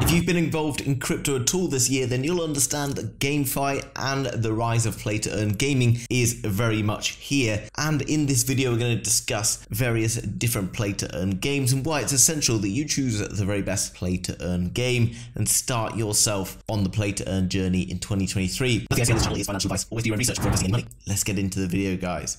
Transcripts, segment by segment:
If you've been involved in crypto at all this year, then you'll understand that GameFi and the rise of play-to-earn gaming is very much here. And in this video, we're going to discuss various different play-to-earn games and why it's essential that you choose the very best play-to-earn game and start yourself on the play-to-earn journey in 2023. This channel is financial advice. Always do your own research for investing in money. Let's get into the video, guys.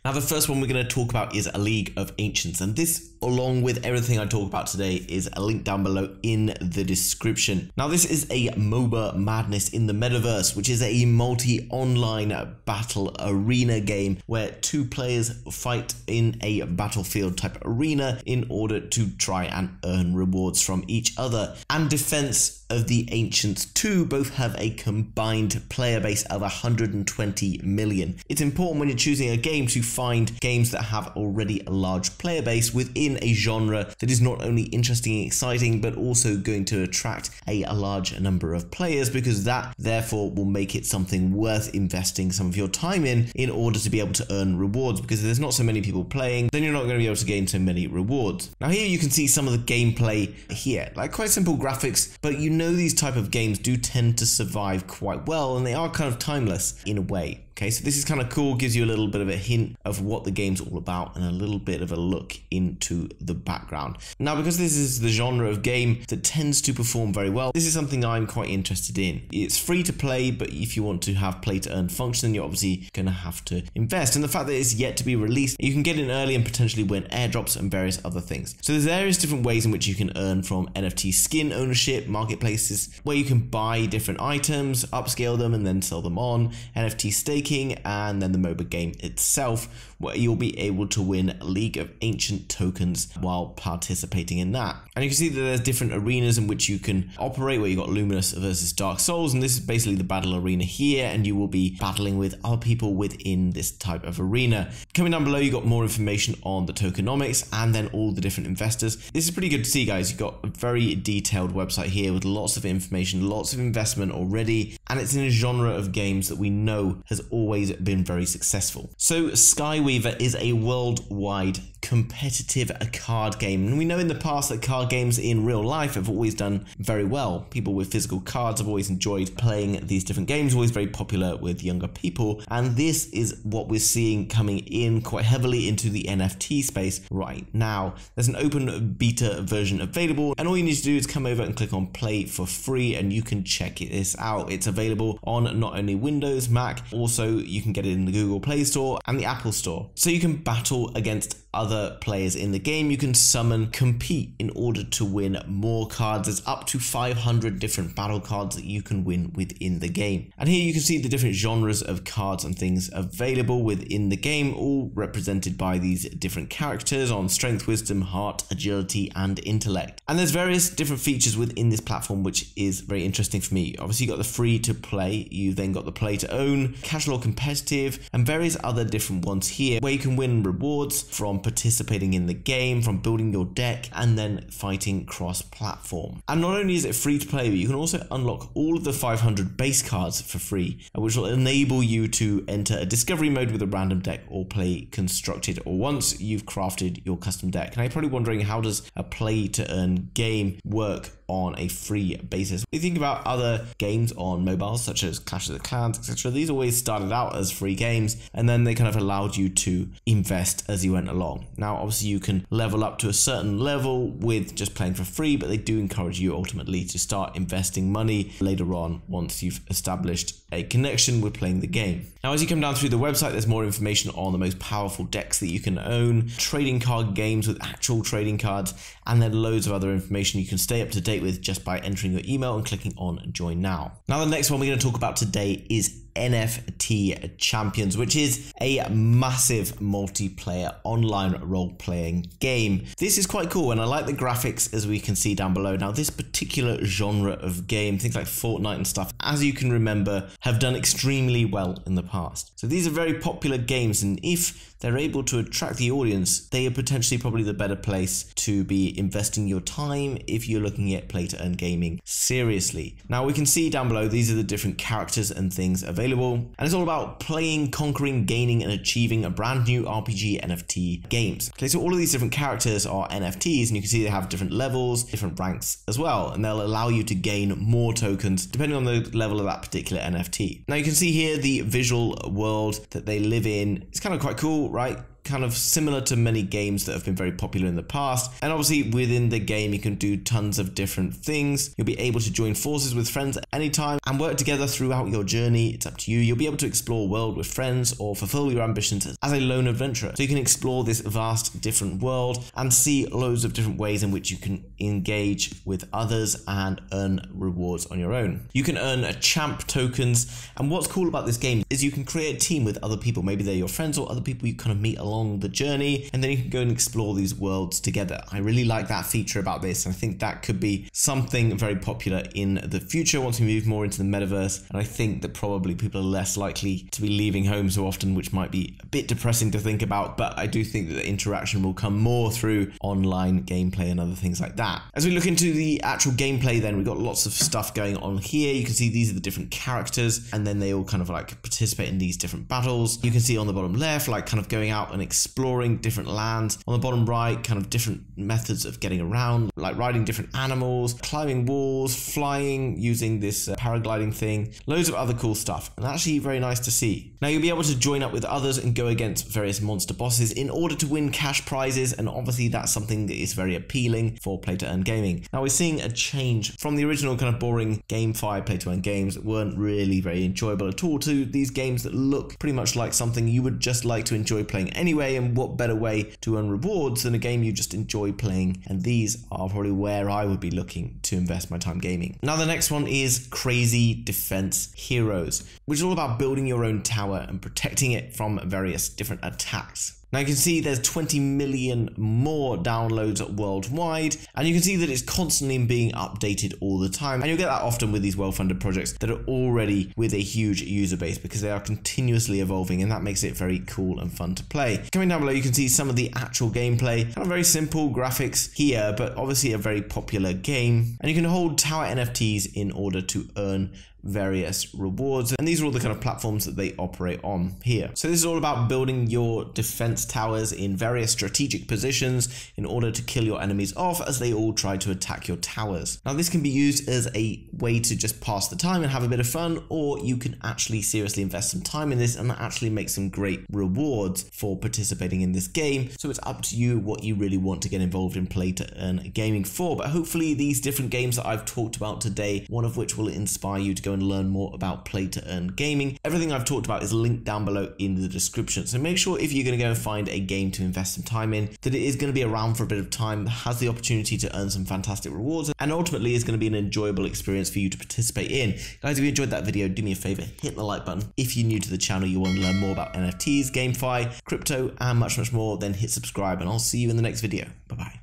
Now, the first one we're going to talk about is A League of Ancients, and this, along with everything I talk about today, is a link down below in the description. Now, this is a MOBA madness in the metaverse, which is a multi-online battle arena game where two players fight in a battlefield type arena in order to try and earn rewards from each other. And Defense of the Ancients 2 both have a combined player base of 120 million. It's important when you're choosing a game to find games that have already a large player base within a genre that is not only interesting and exciting, but also going to attract a large number of players, because that therefore will make it something worth investing some of your time in order to be able to earn rewards, because if there's not so many people playing, then you're not going to be able to gain so many rewards. Now here you can see some of the gameplay here, like quite simple graphics, but you know these type of games do tend to survive quite well, and they are kind of timeless in a way. Okay, so this is kind of cool, gives you a little bit of a hint of what the game's all about and a little bit of a look into the background. Now, because this is the genre of game that tends to perform very well, this is something I'm quite interested in. It's free to play, but if you want to have play to earn function, you're obviously going to have to invest. And the fact that it's yet to be released, you can get in early and potentially win airdrops and various other things. So there's various different ways in which you can earn from NFT skin ownership, marketplaces, where you can buy different items, upscale them, and then sell them on, NFT staking, and then the MOBA game itself, where you'll be able to win League of Ancient tokens while participating in that. And you can see that there's different arenas in which you can operate, where you've got Luminous versus Dark Souls, and this is basically the battle arena here, and you will be battling with other people within this type of arena. Coming down below, you've got more information on the tokenomics and then all the different investors. This is pretty good to see, guys. You've got a very detailed website here with lots of information, lots of investment already, and it's in a genre of games that we know has always been very successful. So Skyweaver is a worldwide competitive card game, and we know in the past that card games in real life have always done very well. People with physical cards have always enjoyed playing these different games, always very popular with younger people, and this is what we're seeing coming in quite heavily into the NFT space right now. There's an open beta version available, and all you need to do is come over and click on play for free, and you can check this out. It's available on not only Windows, Mac, also you can get it in the Google Play Store and the Apple Store. So you can battle against other players in the game. You can summon, compete in order to win more cards. There's up to 500 different battle cards that you can win within the game. And here you can see the different genres of cards and things available within the game, all represented by these different characters on strength, wisdom, heart, agility, and intellect. And there's various different features within this platform, which is very interesting for me. Obviously, you got the free to play, you've then got the play to own, casual competitive, and various other different ones here, where you can win rewards from participating in the game, from building your deck, and then fighting cross-platform. And not only is it free to play, but you can also unlock all of the 500 base cards for free, which will enable you to enter a discovery mode with a random deck or play constructed, or once you've crafted your custom deck. Now you're probably wondering, how does a play to earn game work on a free basis? If you think about other games on mobiles such as Clash of the Clans, etc., these always started out as free games, and then they kind of allowed you to invest as you went along. Now obviously you can level up to a certain level with just playing for free, but they do encourage you ultimately to start investing money later on once you've established a connection with playing the game. Now as you come down through the website, there's more information on the most powerful decks that you can own, trading card games with actual trading cards, and then loads of other information you can stay up to date with just by entering your email and clicking on join now. Now the next one we're going to talk about today is NFT Champions, which is a massive multiplayer online role-playing game. This is quite cool, and I like the graphics, as we can see down below. Now this particular genre of game, things like Fortnite and stuff, as you can remember, have done extremely well in the past. So these are very popular games, and if they're able to attract the audience, they are potentially probably the better place to be investing your time if you're looking at play to earn gaming seriously. Now we can see down below, these are the different characters and things available available. And it's all about playing, conquering, gaining, and achieving a brand new RPG NFT games. Okay, so all of these different characters are NFTs, and you can see they have different levels, different ranks as well, and they'll allow you to gain more tokens depending on the level of that particular NFT. Now you can see here the visual world that they live in. It's kind of quite cool, right? Kind of similar to many games that have been very popular in the past. And obviously within the game you can do tons of different things. You'll be able to join forces with friends at any time and work together throughout your journey. It's up to you. You'll be able to explore a world with friends or fulfill your ambitions as a lone adventurer. So you can explore this vast different world and see loads of different ways in which you can engage with others and earn rewards on your own. You can earn champ tokens, and what's cool about this game is you can create a team with other people. Maybe they're your friends or other people you kind of meet along the journey, and then you can go and explore these worlds together. I really like that feature about this, and I think that could be something very popular in the future once we move more into the metaverse. And I think that probably people are less likely to be leaving home so often, which might be a bit depressing to think about, but I do think that the interaction will come more through online gameplay and other things like that. As we look into the actual gameplay, then we've got lots of stuff going on here. You can see these are the different characters, and then they all kind of like participate in these different battles. You can see on the bottom left, like kind of going out and exploring different lands. On the bottom right, kind of different methods of getting around, like riding different animals, climbing walls, flying, using this paragliding thing, loads of other cool stuff, and actually very nice to see. Now you'll be able to join up with others and go against various monster bosses in order to win cash prizes, and obviously that's something that is very appealing for play to earn gaming. Now we're seeing a change from the original kind of boring GameFi play to earn games that weren't really very enjoyable at all to these games that look pretty much like something you would just like to enjoy playing anyway. And what better way to earn rewards than a game you just enjoy playing? And these are probably where I would be looking to invest my time gaming. Now the next one is Crazy Defense Heroes, which is all about building your own tower and protecting it from various different attacks. Now you can see there's 20 million more downloads worldwide, and you can see that it's constantly being updated all the time. And you'll get that often with these well-funded projects that are already with a huge user base, because they are continuously evolving, and that makes it very cool and fun to play. Coming down below, you can see some of the actual gameplay. Kind of very simple graphics here, but obviously a very popular game. And you can hold tower NFTs in order to earn various rewards, and these are all the kind of platforms that they operate on here. So this is all about building your defense towers in various strategic positions in order to kill your enemies off as they all try to attack your towers. Now this can be used as a way to just pass the time and have a bit of fun, or you can actually seriously invest some time in this and actually make some great rewards for participating in this game. So it's up to you what you really want to get involved in play to earn gaming for. But hopefully these different games that I've talked about today, one of which will inspire you to go and learn more about play to earn gaming. Everything I've talked about is linked down below in the description. So make sure if you're going to go and find a game to invest some time in, that it is going to be around for a bit of time, has the opportunity to earn some fantastic rewards, and ultimately is going to be an enjoyable experience for you to participate in. Guys, if you enjoyed that video, do me a favor, hit the like button. If you're new to the channel, you want to learn more about NFTs, GameFi, crypto, and much more, then hit subscribe, and I'll see you in the next video. Bye-bye.